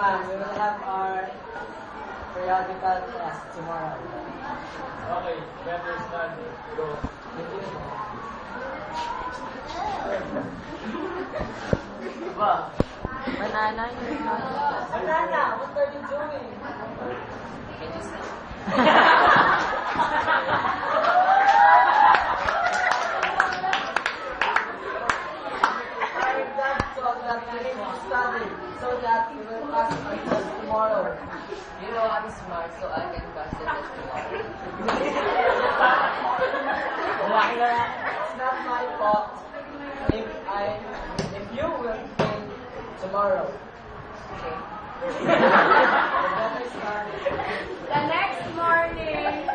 We will have our periodical test tomorrow. Okay, better start. Go. Wow. Banana. Banana, what are you doing? Can you say? I'm glad that we need to study so that we will pass our test tomorrow. You know I'm smart, so I can pass the test tomorrow. It's not my fault if you will fail tomorrow. Okay. Better start. The next morning,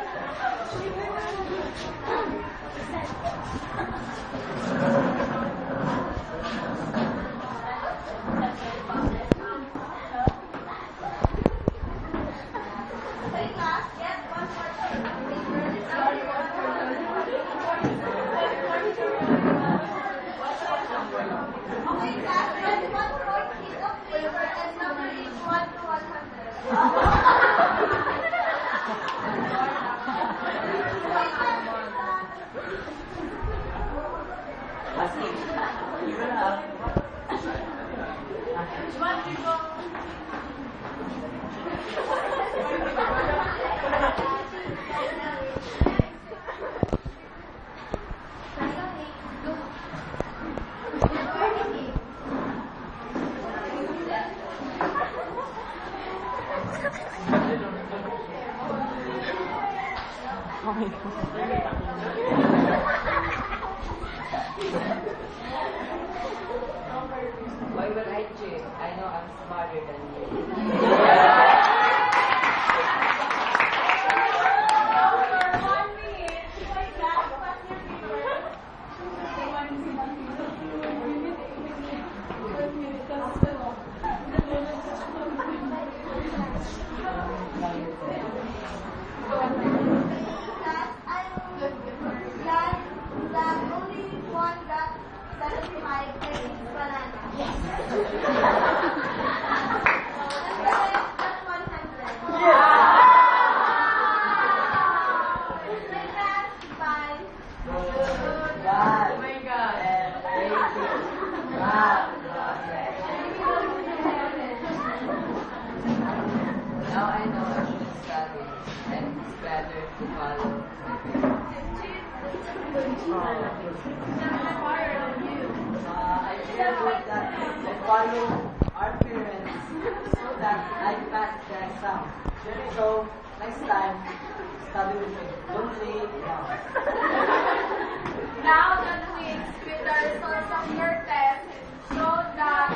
Why would I cheat? I know I'm smarter than you. Now I know I should study, and it's better to follow. I feel that I follow our parents so that I pass the exam. So next time, study with me. Don't lay down. now that we with the results of your test, show that